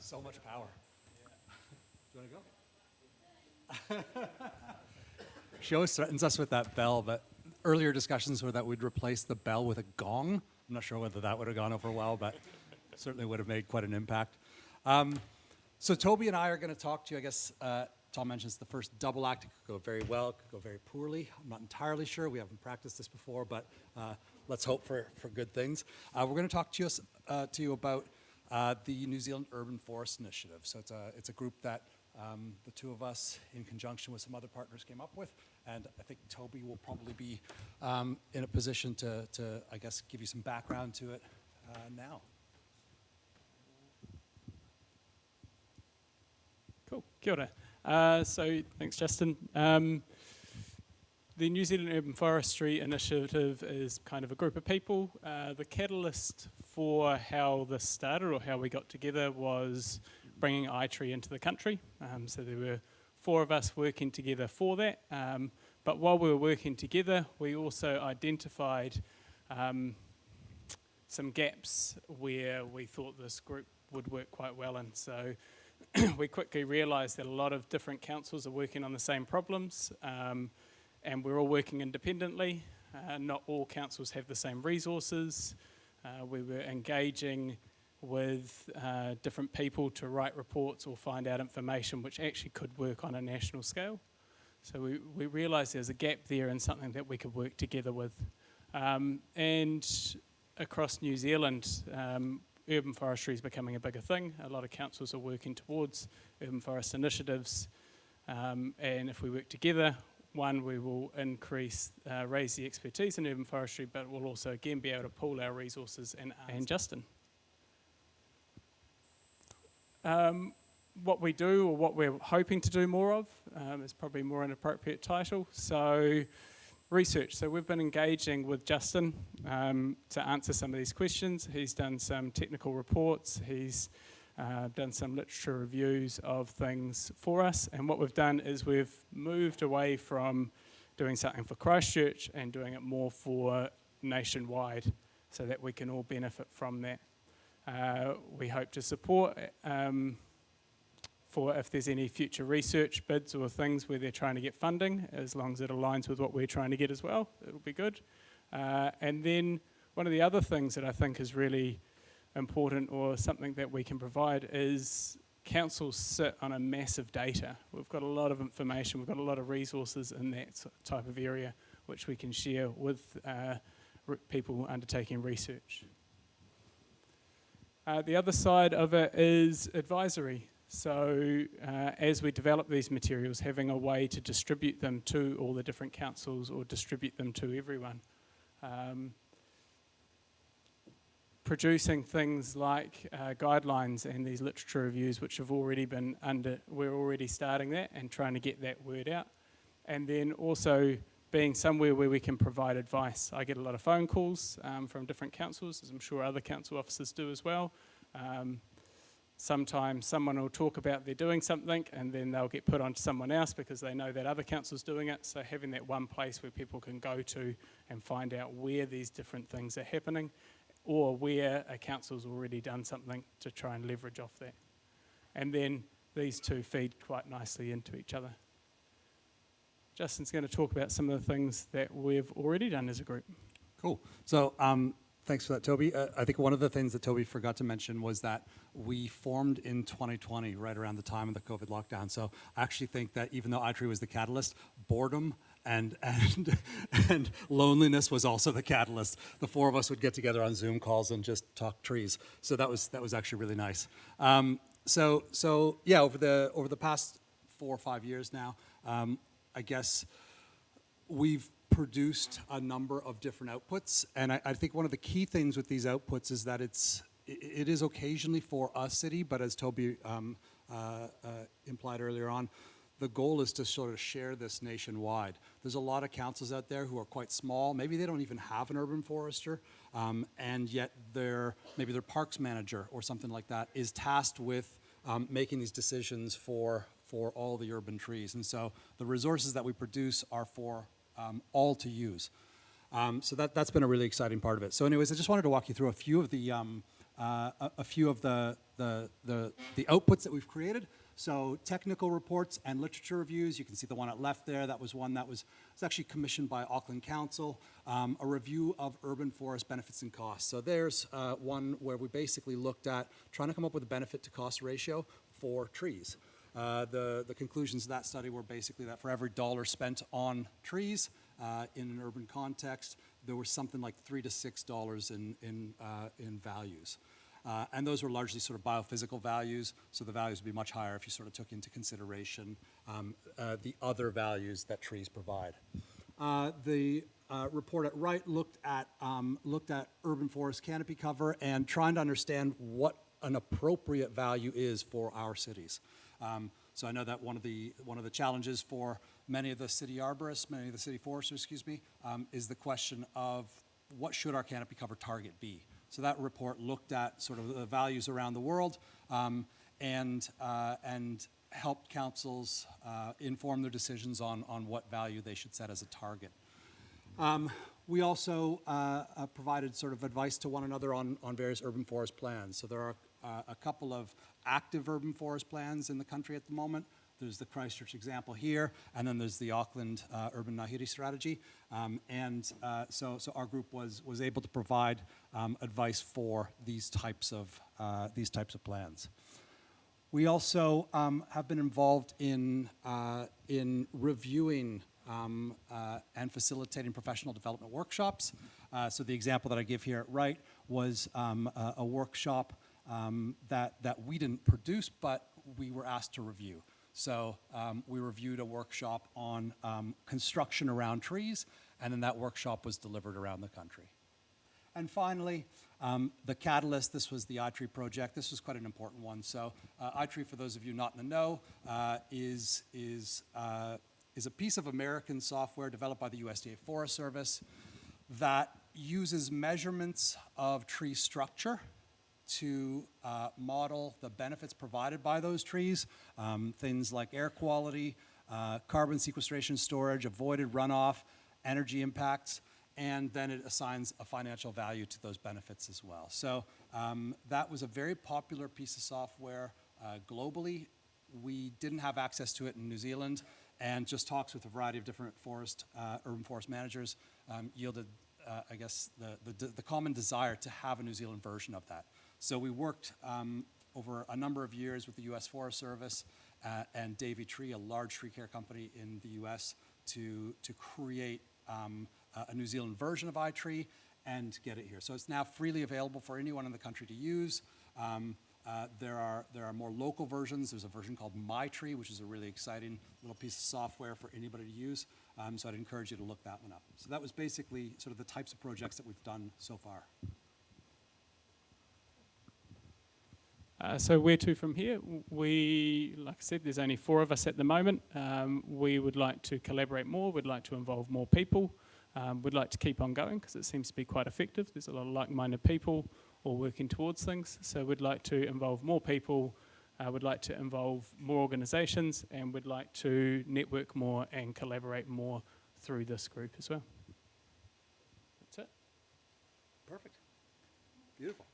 So much power. Do you want to go? She always threatens us with that bell, but earlier discussions were that we'd replace the bell with a gong. I'm not sure whether that would have gone over well, but certainly would have made quite an impact. So Toby and I are going to talk to you. I guess Tom mentions the first double act. It could go very well, it could go very poorly. I'm not entirely sure. We haven't practiced this before, but let's hope for good things. We're going to talk to you about the New Zealand Urban Forest Initiative. So it's a group that the two of us, in conjunction with some other partners, came up with. And I think Toby will probably be in a position to, I guess, give you some background to it now. Cool. Kia ora. So thanks, Justin. The New Zealand Urban Forestry Initiative is kind of a group of people. The catalyst for how this started, or how we got together, was bringing iTree into the country. So there were 4 of us working together for that. But while we were working together, we also identified some gaps where we thought this group would work quite well in. So we quickly realised that a lot of different councils are working on the same problems, and we're all working independently. Not all councils have the same resources. We were engaging with different people to write reports or find out information which actually could work on a national scale. So we realised there's a gap there and something that we could work together with. And across New Zealand, urban forestry is becoming a bigger thing. A lot of councils are working towards urban forest initiatives. And if we work together, one, we will raise the expertise in urban forestry, but we'll also again be able to pool our resources. And Justin. What we do, or what we're hoping to do more of, is probably more an appropriate title. So, research. So we've been engaging with Justin to answer some of these questions. He's done some technical reports. He's done some literature reviews of things for us. And what we've done is we've moved away from doing something for Christchurch and doing it more for nationwide, so that we can all benefit from that. We hope to support for if there's any future research bids or things where they're trying to get funding, as long as it aligns with what we're trying to get as well, it'll be good. And then one of the other things that I think is really important, or something that we can provide, is councils sit on a massive data. We've got a lot of information, we've got a lot of resources in that type of area, which we can share with people undertaking research. The other side of it is advisory. So as we develop these materials, having a way to distribute them to all the different councils, or distribute them to everyone. Producing things like guidelines and these literature reviews, which have already been we're already starting that and trying to get that word out. And then also being somewhere where we can provide advice. I get a lot of phone calls from different councils, as I'm sure other council officers do as well. Sometimes someone will talk about they're doing something, and then they'll get put onto someone else because they know that other council's doing it. So having that one place where people can go to and find out where these different things are happening, or where a council's already done something, to try and leverage off that. And then these two feed quite nicely into each other. Justin's going to talk about some of the things that we've already done as a group. Cool. So thanks for that, Toby. I think one of the things that Toby forgot to mention was that we formed in 2020, right around the time of the COVID lockdown. So I actually think that even though iTree was the catalyst, boredom and loneliness was also the catalyst. The 4 of us would get together on Zoom calls and just talk trees. So that was actually really nice. So yeah, over the past 4 or 5 years now, I guess we've produced a number of different outputs, and I think one of the key things with these outputs is that it is occasionally for a city, but as Toby implied earlier on, the goal is to sort of share this nationwide. There's a lot of councils out there who are quite small. Maybe they don't even have an urban forester, and yet maybe their parks manager or something like that is tasked with making these decisions for all the urban trees. And so the resources that we produce are for all to use. So that's been a really exciting part of it. So anyways, I just wanted to walk you through a few of the a few of the outputs that we've created. So technical reports and literature reviews. You can see the one at left there. That was one that was actually commissioned by Auckland Council. A review of urban forest benefits and costs. So there's one where we basically looked at trying to come up with a benefit to cost ratio for trees. The conclusions of that study were basically that for every dollar spent on trees in an urban context, there was something like $3 to $6 in values. And those were largely sort of biophysical values, so the values would be much higher if you sort of took into consideration the other values that trees provide. The report at right looked at urban forest canopy cover and trying to understand what an appropriate value is for our cities. So I know that one of the challenges for many of the city arborists, many of the city foresters, is the question of what should our canopy cover target be. So that report looked at sort of the values around the world and helped councils inform their decisions on what value they should set as a target. We also provided sort of advice to one another on various urban forest plans. So there are a couple of active urban forest plans in the country at the moment. There's the Christchurch example here, and then there's the Auckland Urban Ngāhere Strategy. So our group was able to provide advice for these types of plans. We also have been involved in reviewing and facilitating professional development workshops. So the example that I give here at right was a workshop that we didn't produce, but we were asked to review. So we reviewed a workshop on construction around trees, and then that workshop was delivered around the country. And finally, the catalyst, this was the iTree project. This was quite an important one. So iTree, for those of you not in the know, is a piece of American software developed by the USDA Forest Service that uses measurements of tree structure to model the benefits provided by those trees, things like air quality, carbon sequestration storage, avoided runoff, energy impacts, and then it assigns a financial value to those benefits as well. So that was a very popular piece of software globally. We didn't have access to it in New Zealand, and just talks with a variety of different urban forest managers yielded, I guess, the common desire to have a New Zealand version of that. So we worked over a number of years with the U.S. Forest Service and Davey Tree, a large tree care company in the U.S., to create a New Zealand version of iTree and get it here. So it's now freely available for anyone in the country to use. There are more local versions. There's a version called MyTree, which is a really exciting little piece of software for anybody to use. So I'd encourage you to look that one up. So that was basically sort of the types of projects that we've done so far. So where to from here? We, like I said, there's only 4 of us at the moment. We would like to collaborate more. We'd like to involve more people. We'd like to keep on going because it seems to be quite effective. There's a lot of like-minded people all working towards things. So we'd like to involve more people. We'd like to involve more organisations, and we'd like to network more and collaborate more through this group as well. That's it. Perfect. Beautiful.